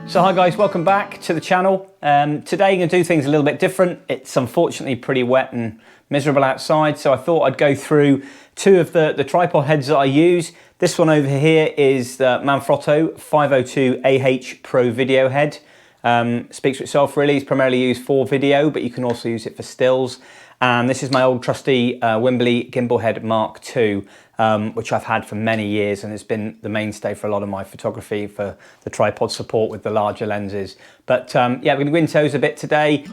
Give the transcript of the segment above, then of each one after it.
So hi guys, welcome back to the channel. Today I'm going to do things a little bit different. It's unfortunately pretty wet and miserable outside, so I thought I'd go through two of the tripod heads that I use. This one over here is the Manfrotto 502AH Pro video head. Speaks for itself really. It's primarily used for video, but you can also use it for stills. And this is my old trusty Wimberley Gimble head Mark II, which I've had for many years, and it's been the mainstay for a lot of my photography for the tripod support with the larger lenses. But yeah, we're going to go into those a bit today.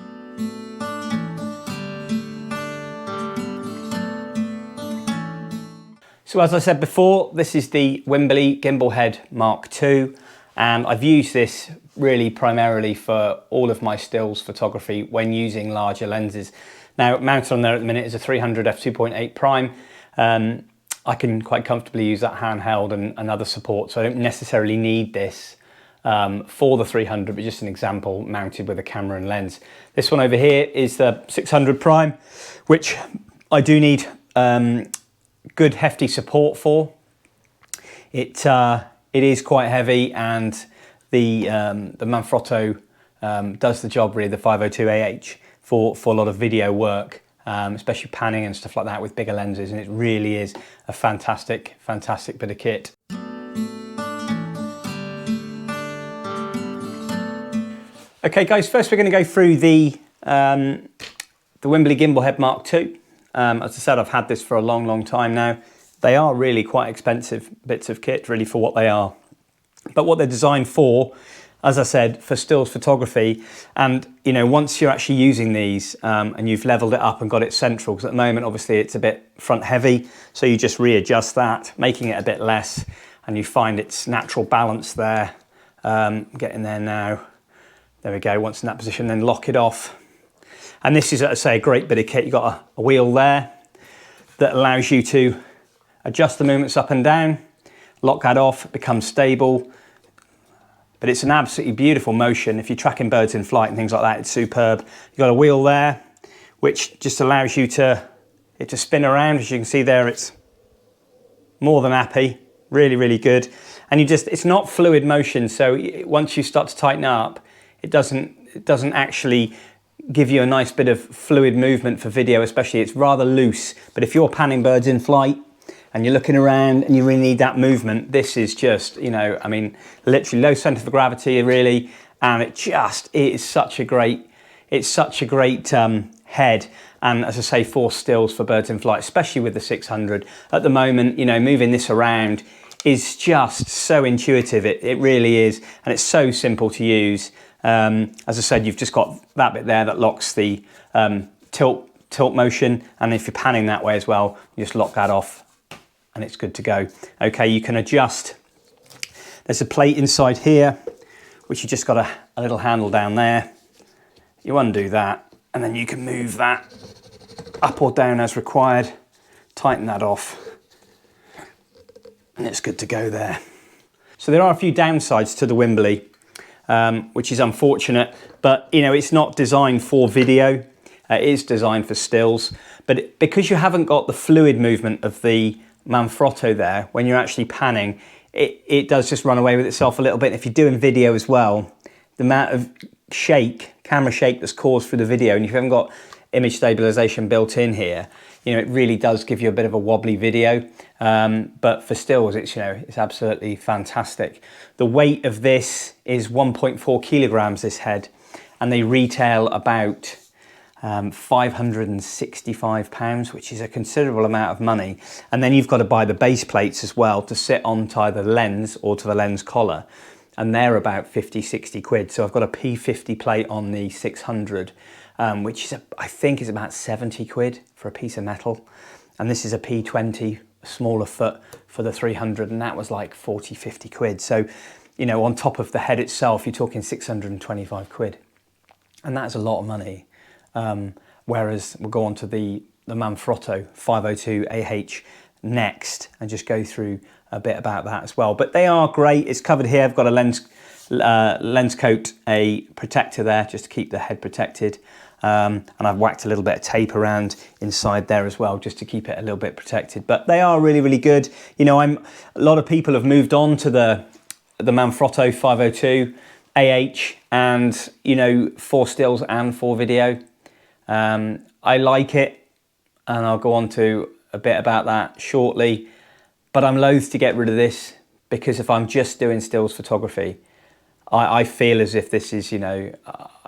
So as I said before, this is the Wimberley Gimble head Mark II, and I've used this really primarily for all of my stills photography when using larger lenses. Now, mounted on there at the minute is a 300 f2.8 prime. I can quite comfortably use that handheld and other support, so I don't necessarily need this for the 300, but just an example mounted with a camera and lens. This one over here is the 600 prime, which I do need good hefty support for. It is quite heavy, and the Manfrotto does the job really, the 502AH. For a lot of video work, especially panning and stuff like that with bigger lenses, and it really is a fantastic bit of kit. Okay guys, first we're going to go through the Wimberley Gimble head Mark II. As I said, I've had this for a long time now. They are really quite expensive bits of kit really for what they are, but what they're designed for, as I said, for stills photography. And you know, once you're actually using these and you've leveled it up and got it central, because at the moment obviously it's a bit front heavy, so you just readjust that, making it a bit less, and you find its natural balance there. Getting there now. There we go. Once in that position, then lock it off. And this is, as I say, a great bit of kit. You've got a wheel there that allows you to adjust the movements up and down, lock that off, it becomes stable. But it's an absolutely beautiful motion. If you're tracking birds in flight and things like that, it's superb. You've got a wheel there, which just allows you to spin around. As you can see there, it's more than happy. Really good. And it's not fluid motion, so once you start to tighten up, it doesn't actually give you a nice bit of fluid movement for video, especially. It's rather loose. But if you're panning birds in flight and you're looking around and you really need that movement, this is just, you know, I mean, literally low center of gravity really, and it is such a great head. And as I say, for stills for birds in flight, especially with the 600 at the moment, you know, moving this around is just so intuitive. It really is, and it's so simple to use. As I said, you've just got that bit there that locks the tilt motion, and if you're panning that way as well, you just lock that off and it's good to go. Okay, you can adjust. There's a plate inside here, which you just got a little handle down there. You undo that, and then you can move that up or down as required, tighten that off, and it's good to go there. So there are a few downsides to the Wimberley, which is unfortunate, but you know, it's not designed for video. It is designed for stills, but because you haven't got the fluid movement of the Manfrotto there, when you're actually panning, it does just run away with itself a little bit. If you're doing video as well, the amount of camera shake that's caused through the video, and if you haven't got image stabilization built in here, you know, it really does give you a bit of a wobbly video. But for stills, it's absolutely fantastic. The weight of this is 1.4 kilograms, this head, and they retail about £565, which is a considerable amount of money. And then you've got to buy the base plates as well to sit onto either the lens or to the lens collar, and they're about 50-60 quid. So I've got a P50 plate on the 600, which is I think is about 70 quid for a piece of metal, and this is a P20 smaller foot for the 300, and that was like 40-50 quid. So you know, on top of the head itself, you're talking 625 quid, and that's a lot of money. Whereas we'll go on to the Manfrotto 502AH next and just go through a bit about that as well. But they are great. It's covered here. I've got a lens coat, a protector there just to keep the head protected. And I've whacked a little bit of tape around inside there as well, just to keep it a little bit protected. But they are really, really good. You know, a lot of people have moved on to the Manfrotto 502 AH, and, you know, for stills and for video. I like it, and I'll go on to a bit about that shortly, but I'm loath to get rid of this, because if I'm just doing stills photography, I feel as if this is, you know,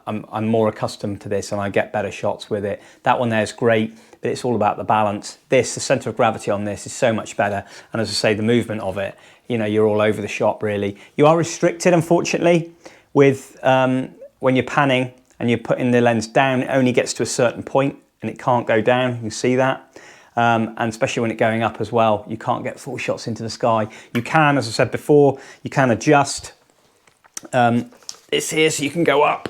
I'm more accustomed to this and I get better shots with it. That one there is great, but it's all about the balance. The centre of gravity on this is so much better, and as I say, the movement of it, you know, you're all over the shot really. You are restricted, unfortunately, with when you're panning and you're putting the lens down, it only gets to a certain point and it can't go down. You can see that. And especially when it's going up as well, you can't get full shots into the sky. You can, as I said before, you can adjust this here so you can go up,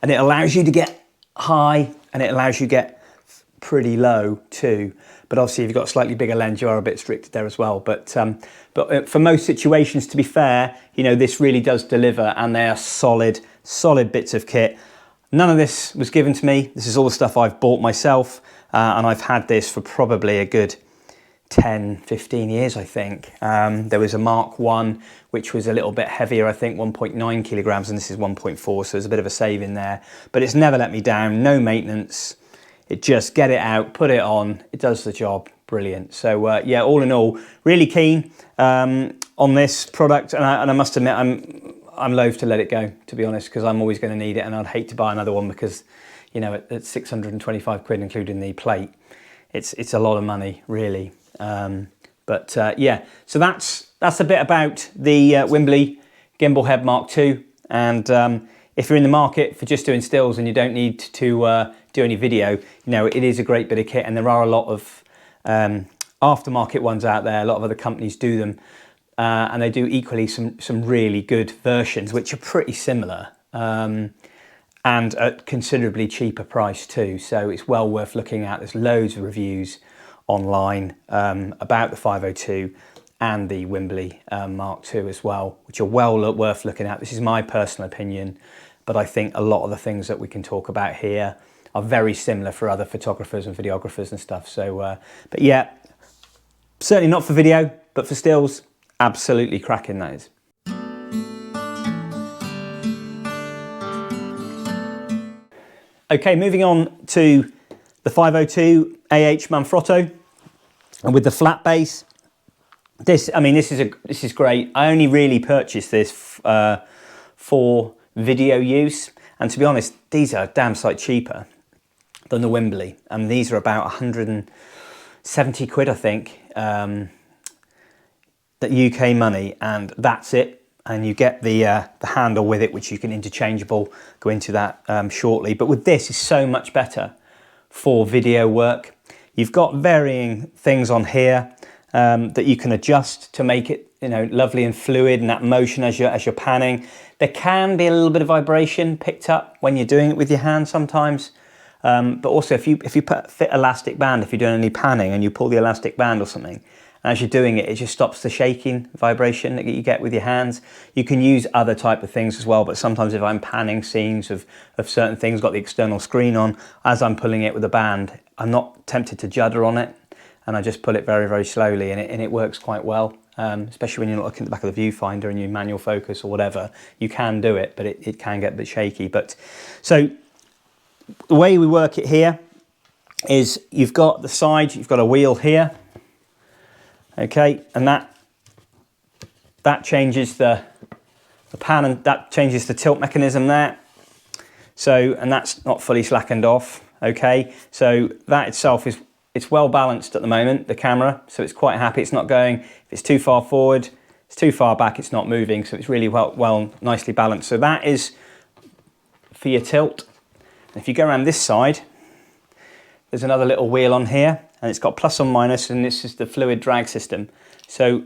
and it allows you to get high and it allows you to get pretty low too. But obviously if you've got a slightly bigger lens, you are a bit restricted there as well. But for most situations, to be fair, you know, this really does deliver, and they are solid bits of kit. None of this was given to me. This is all the stuff I've bought myself, and I've had this for probably a good 10, 15 years, I think. There was a Mark 1, which was a little bit heavier, I think 1.9 kilograms, and this is 1.4, so there's a bit of a save in there. But it's never let me down, no maintenance. It just get it out, put it on, it does the job, brilliant. So yeah, all in all, really keen on this product, and I must admit, I'm loath to let it go, to be honest, because I'm always going to need it, and I'd hate to buy another one because, you know, at 625 quid, including the plate, it's a lot of money, really. Yeah, so that's a bit about the Wimberley Gimbal Head Mark II, and if you're in the market for just doing stills and you don't need to do any video, you know, it is a great bit of kit, and there are a lot of aftermarket ones out there. A lot of other companies do them, and they do equally some really good versions, which are pretty similar, and at considerably cheaper price too. So it's well worth looking at. There's loads of reviews online about the 502 and the Wimberley Mark II as well, which are well worth looking at. This is my personal opinion, but I think a lot of the things that we can talk about here are very similar for other photographers and videographers and stuff. So, but yeah, certainly not for video, but for stills, absolutely cracking, that is. Okay, moving on to the 502 AH Manfrotto, and with the flat base. This is great. I only really purchased this for video use, and to be honest, these are a damn sight cheaper than the Wimberley, and these are about 170 quid, I think, the UK money, and that's it. And you get the handle with it, which you can interchangeable. Go into that shortly. But with this, it's so much better for video work. You've got varying things on here that you can adjust to make it, you know, lovely and fluid, and that motion as you're panning. There can be a little bit of vibration picked up when you're doing it with your hand sometimes. But also if you fit elastic band, if you're doing any panning and you pull the elastic band or something, as you're doing it, it just stops the shaking vibration that you get with your hands. You can use other type of things as well, but sometimes if I'm panning scenes of certain things, got the external screen on, as I'm pulling it with a band, I'm not tempted to judder on it, and I just pull it very, very slowly, and it works quite well, especially when you're not looking at the back of the viewfinder and you manual focus or whatever. You can do it, but it can get a bit shaky. But so the way we work it here is you've got the side, you've got a wheel here. Okay, and that changes the pan, and that changes the tilt mechanism there. So, and that's not fully slackened off. Okay, so that itself it's well balanced at the moment, the camera. So it's quite happy. It's not going, if it's too far forward, it's too far back, it's not moving. So it's really well nicely balanced. So that is for your tilt. And if you go around this side, there's another little wheel on here, and it's got plus or minus, and this is the fluid drag system. So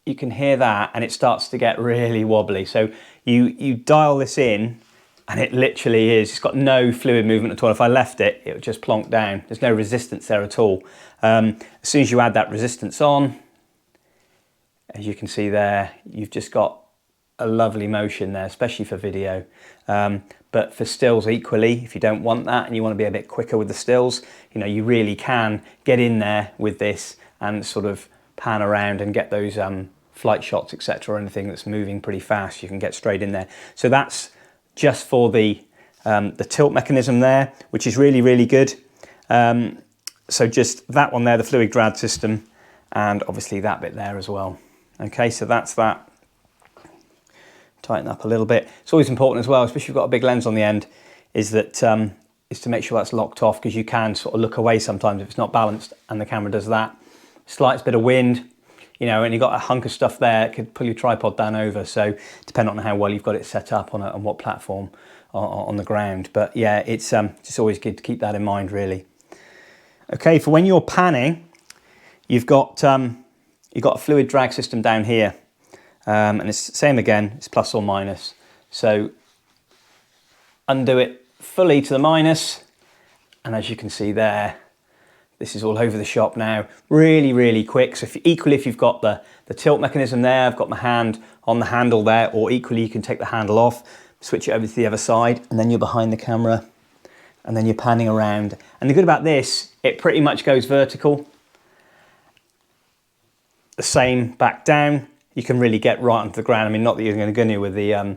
you can hear that, and it starts to get really wobbly. So you dial this in, and it literally is, it's got no fluid movement at all. If I left it, it would just plonk down. There's no resistance there at all. As soon as you add that resistance on, as you can see there, you've just got a lovely motion there, especially for video. But But for stills equally, if you don't want that and you want to be a bit quicker with the stills, you know, you really can get in there with this and sort of pan around and get those flight shots, etc., or anything that's moving pretty fast. You can get straight in there. So that's just for the tilt mechanism there, which is really, really good. So just that one there, the fluid grad system, and obviously that bit there as well. Okay, so that's that. Tighten up a little bit. It's always important as well, especially if you've got a big lens on the end, is that is to make sure that's locked off, because you can sort of look away sometimes if it's not balanced, and the camera does that. Slight bit of wind, you know, and you've got a hunk of stuff there, it could pull your tripod down over. So depending on how well you've got it set up on what platform on the ground. But yeah, it's just always good to keep that in mind, really. Okay, for when you're panning, you've got a fluid drag system down here, and it's the same again, it's plus or minus. So undo it fully to the minus, and as you can see there, this is all over the shop now, really, really quick. So if you've got the tilt mechanism there, I've got my hand on the handle there, or equally you can take the handle off, switch it over to the other side, and then you're behind the camera, and then you're panning around. And the good about this, it pretty much goes vertical. The same back down, you can really get right onto the ground. I mean, not that you're going to go with the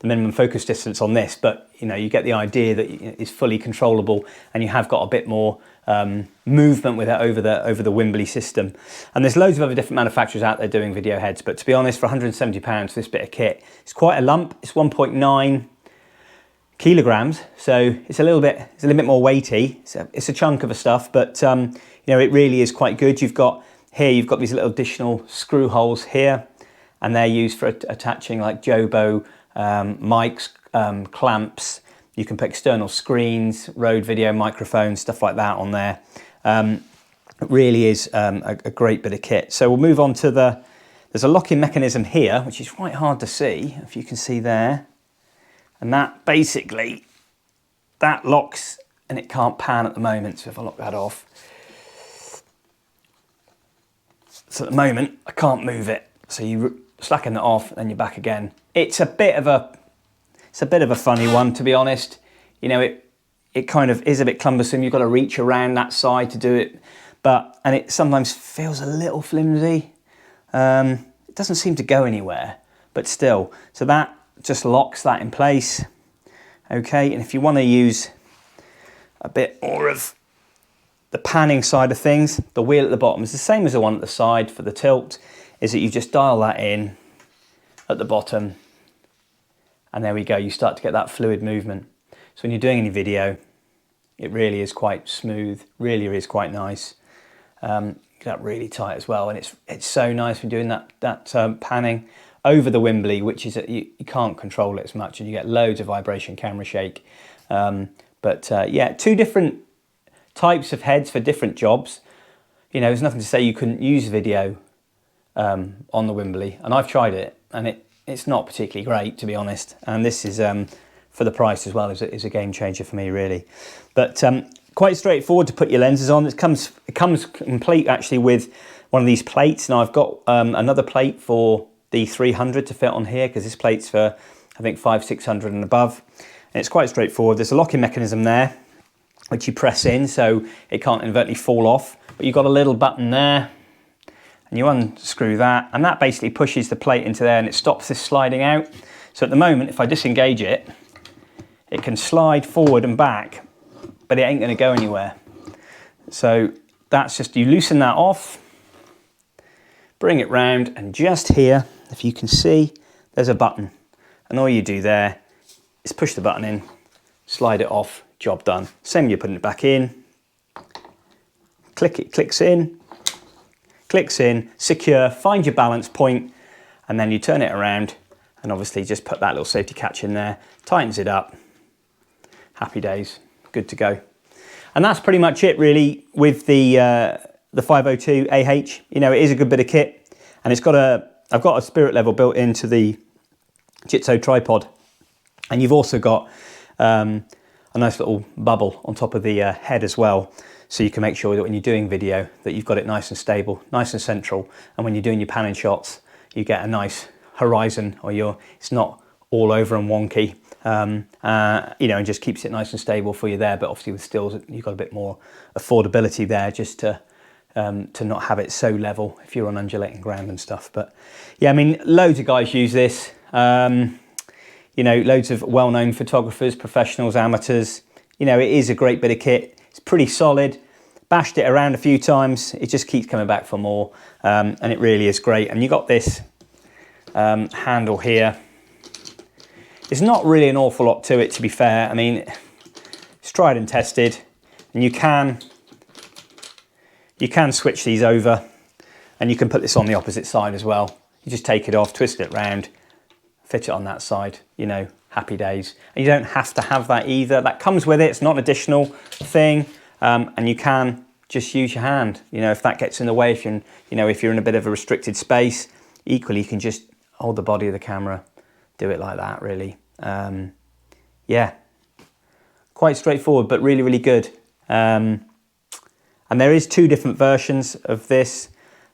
minimum focus distance on this, but you know, you get the idea that it's fully controllable, and you have got a bit more movement with it over the Wimberley system. And there's loads of other different manufacturers out there doing video heads, but to be honest, for £170 for this bit of kit, it's quite a lump. It's 1.9 kilograms, so it's a little bit more weighty. It's a chunk of a stuff, but you know, it really is quite good. You've got these little additional screw holes here, and they're used for attaching like Jobo mics, clamps. You can put external screens, Rode video microphones, stuff like that on there. It really is a great bit of kit. So we'll move on to there's a locking mechanism here, which is quite hard to see, if you can see there. And that basically, that locks, and it can't pan at the moment. So if I lock that off. So at the moment, I can't move it. So you slacken that off, and you're back again. It's a bit of a funny one, to be honest. You know, it kind of is a bit cumbersome. You've got to reach around that side to do it, and it sometimes feels a little flimsy. It doesn't seem to go anywhere, but still. So that just locks that in place. Okay, and if you want to use a bit more of the panning side of things, the wheel at the bottom is the same as the one at the side for the tilt, is that you just dial that in at the bottom, and there we go, you start to get that fluid movement. So when you're doing any video, it really is quite smooth, really is quite nice. Get that really tight as well, and it's so nice when doing that panning over the Wimberley, which is you can't control it as much, and you get loads of vibration, camera shake. Yeah, two different types of heads for different jobs. You know, there's nothing to say you couldn't use video on the Wimberley, and I've tried it, and it's not particularly great, to be honest. And this is for the price as well, is a game changer for me, really. But quite straightforward to put your lenses on. It comes complete actually with one of these plates. Now I've got another plate for the 300 to fit on here, because this plate's for I think 500-600 and above. And it's quite straightforward. There's a locking mechanism there, which you press in so it can't inadvertently fall off. But you've got a little button there, and you unscrew that, and that basically pushes the plate into there, and it stops this sliding out. So at the moment, if I disengage it, it can slide forward and back, but it ain't going to go anywhere. So that's just, you loosen that off, bring it round, and just here, if you can see, there's a button. And all you do there is push the button in, slide it off, job done. Same, you're putting it back in, click it, clicks in, secure, find your balance point, and then you turn it around, and obviously just put that little safety catch in there, tightens it up, happy days, good to go. And that's pretty much it, really, with the 502AH. You know, it is a good bit of kit, and I've got a spirit level built into the Jitso tripod, and you've also got a nice little bubble on top of the head as well, so you can make sure that when you're doing video that you've got it nice and stable, nice and central, and when you're doing your panning shots, you get a nice horizon, or it's not all over and wonky. you know, and just keeps it nice and stable for you there. But obviously with stills, you've got a bit more affordability there, just to not have it so level if you're on undulating ground and stuff. But yeah, I mean, loads of guys use this. You know, loads of well-known photographers, professionals, amateurs. You know, it is a great bit of kit. It's pretty solid. Bashed it around a few times. It just keeps coming back for more, and it really is great. And you got this handle here. There's not really an awful lot to it, to be fair. I mean, it's tried and tested, and you can switch these over, and you can put this on the opposite side as well. You just take it off, twist it round, fit it on that side, you know, happy days. And you don't have to have that either. That comes with it. It's not an additional thing, and you can just use your hand. You know, if that gets in the way, if you're in, you know, if you're in a bit of a restricted space, equally you can just hold the body of the camera, do it like that, really. Yeah, quite straightforward, but really, really good. And there is two different versions of this.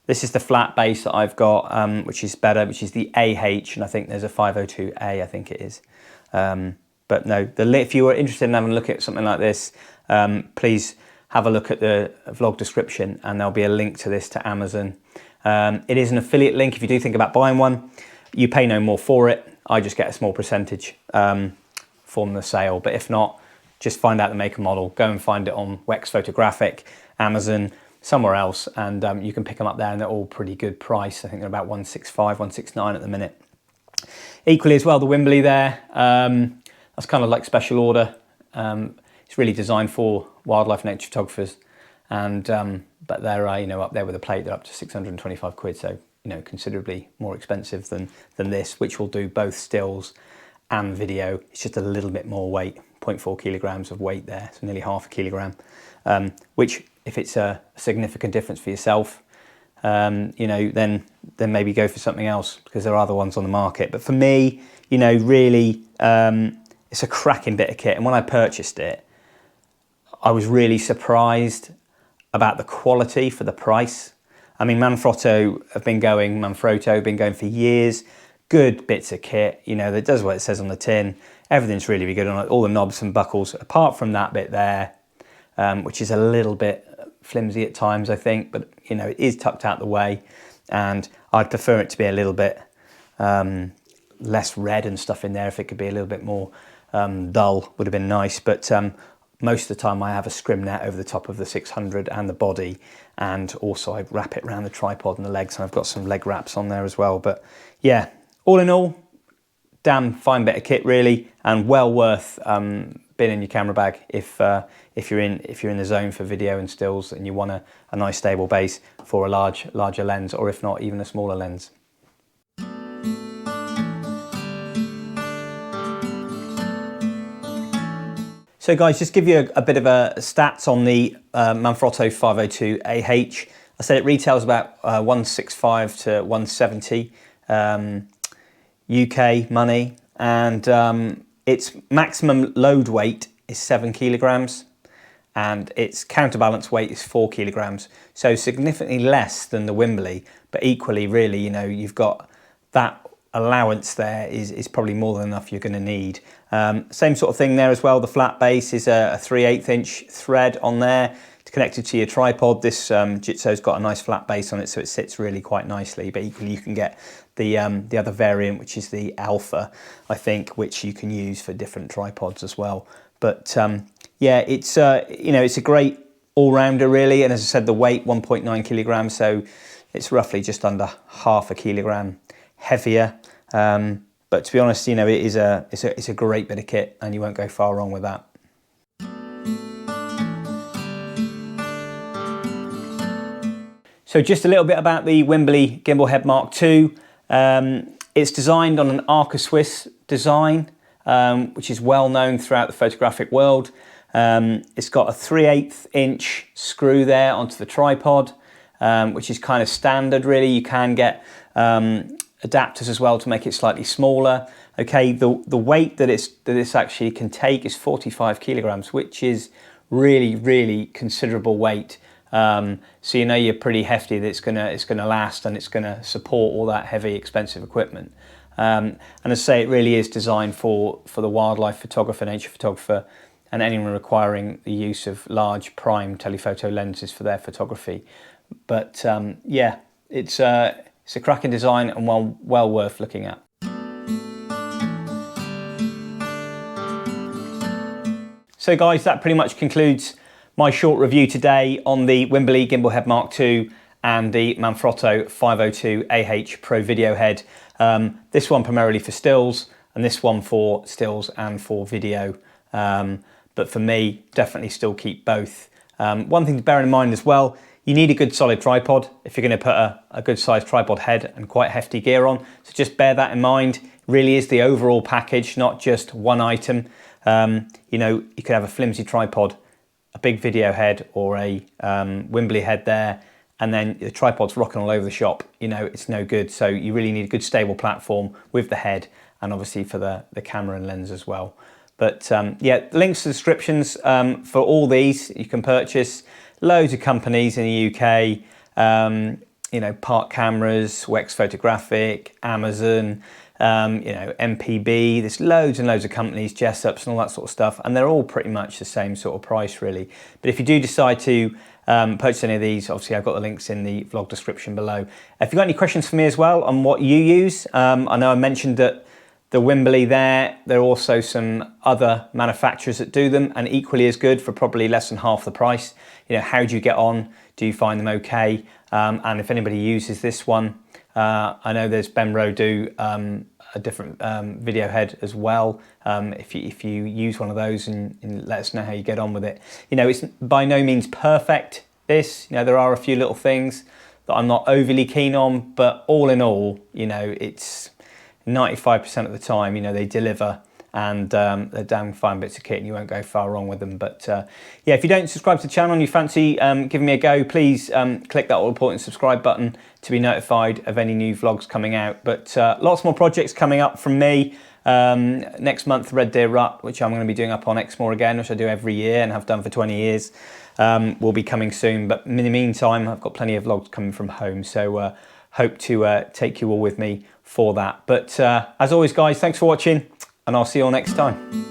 This is the flat base that I've got, which is better, which is the AH, and I think there's a 502A, I think it is. But no, if you were interested in having a look at something like this, please have a look at the vlog description, and there'll be a link to this to Amazon. It is an affiliate link. If you do think about buying one, you pay no more for it. I just get a small percentage from the sale. But if not, just find out the make and model. Go and find it on Wex Photographic, Amazon, somewhere else, and you can pick them up there, and they're all pretty good price. I think they're about 165, 169 at the minute. Equally as well, the Wimberley there, that's kind of like special order. It's really designed for wildlife nature photographers, and but they're you know, up there with a plate. They're up to 625 quid, so you know, considerably more expensive than this, which will do both stills and video. It's just a little bit more weight, 0.4 kilograms of weight there, so nearly half a kilogram, which if it's a significant difference for yourself, you know, then maybe go for something else, because there are other ones on the market. But for me, you know, really, it's a cracking bit of kit. And when I purchased it, I was really surprised about the quality for the price. I mean, Manfrotto have been going for years. Good bits of kit, you know, that does what it says on the tin. Everything's really, really good on it. All the knobs and buckles, apart from that bit there, which is a little bit flimsy at times, I think, but you know, it is tucked out the way, and I'd prefer it to be a little bit less red and stuff in there. If it could be a little bit more dull, would have been nice. But most of the time I have a scrim net over the top of the 600 and the body, and also I wrap it around the tripod and the legs, and I've got some leg wraps on there as well. But yeah, all in all, damn fine bit of kit really, and well worth being in your camera bag if you're in the zone for video and stills, and you want a nice stable base for a larger lens, or if not, even a smaller lens. So guys, just give you a bit of a stats on the Manfrotto 502AH. I said it retails about 165 to 170 UK money, and its maximum load weight is 7 kilograms, and its counterbalance weight is 4 kilograms. So significantly less than the Wimberley, but equally, really, you know, you've got that allowance there is probably more than enough you're going to need. Same sort of thing there as well. The flat base is a 3/8 inch thread on there. It's connected to your tripod. This Jitso's got a nice flat base on it, so it sits really quite nicely. But equally, you can get the other variant, which is the Alpha, I think, which you can use for different tripods as well. But yeah, it's you know, it's a great all-rounder really. And as I said, the weight 1.9 kilograms, so it's roughly just under half a kilogram heavier. But to be honest, you know, it's a great bit of kit, and you won't go far wrong with that. So just a little bit about the Wimberley Gimbal Head Mark II. It's designed on an Arca Swiss design, which is well known throughout the photographic world. It's got a 3/8 inch screw there onto the tripod, which is kind of standard really. You can get adapters as well to make it slightly smaller. Okay, the weight that this actually can take is 45 kilograms, which is really considerable weight. So you know you're pretty hefty, that it's gonna last, and it's gonna support all that heavy expensive equipment. And as I say, it really is designed for the wildlife photographer, nature photographer, and anyone requiring the use of large prime telephoto lenses for their photography. But yeah, it's a cracking design and well worth looking at. So guys, that pretty much concludes my short review today on the Wimberley Gimbal Head Mark II and the Manfrotto 502AH Pro Video Head. This one primarily for stills, and this one for stills and for video. But for me, definitely still keep both. One thing to bear in mind as well, you need a good solid tripod if you're going to put a good sized tripod head and quite hefty gear on. So just bear that in mind. It really is the overall package, not just one item. You know, you could have a flimsy tripod, a big video head, or a Wimberley head there, and then the tripod's rocking all over the shop. You know, it's no good. So you really need a good stable platform with the head, and obviously for the camera and lens as well. But yeah, links to descriptions for all these you can purchase. Loads of companies in the UK, you know, Park Cameras, Wex Photographic, Amazon, you know, MPB. There's loads and loads of companies, Jessups and all that sort of stuff, and they're all pretty much the same sort of price really. But if you do decide to purchase any of these, obviously I've got the links in the vlog description below. If you've got any questions for me as well on what you use, I know I mentioned that the Wimberley there are also some other manufacturers that do them, and equally as good for probably less than half the price. You know, how do you get on? Do you find them okay? And if anybody uses this one, I know there's Benro do a different video head as well. If you use one of those and let us know how you get on with it. You know, it's by no means perfect, this. You know, there are a few little things that I'm not overly keen on, but all in all, you know, it's 95% of the time, you know, they deliver, and they're damn fine bits of kit and you won't go far wrong with them. But yeah, if you don't subscribe to the channel and you fancy giving me a go, please click that all important subscribe button to be notified of any new vlogs coming out. But lots more projects coming up from me. Next month, Red Deer Rut, which I'm going to be doing up on Exmoor again, which I do every year and have done for 20 years, will be coming soon. But in the meantime, I've got plenty of vlogs coming from home, so hope to take you all with me for that. But as always guys, thanks for watching, and I'll see you all next time.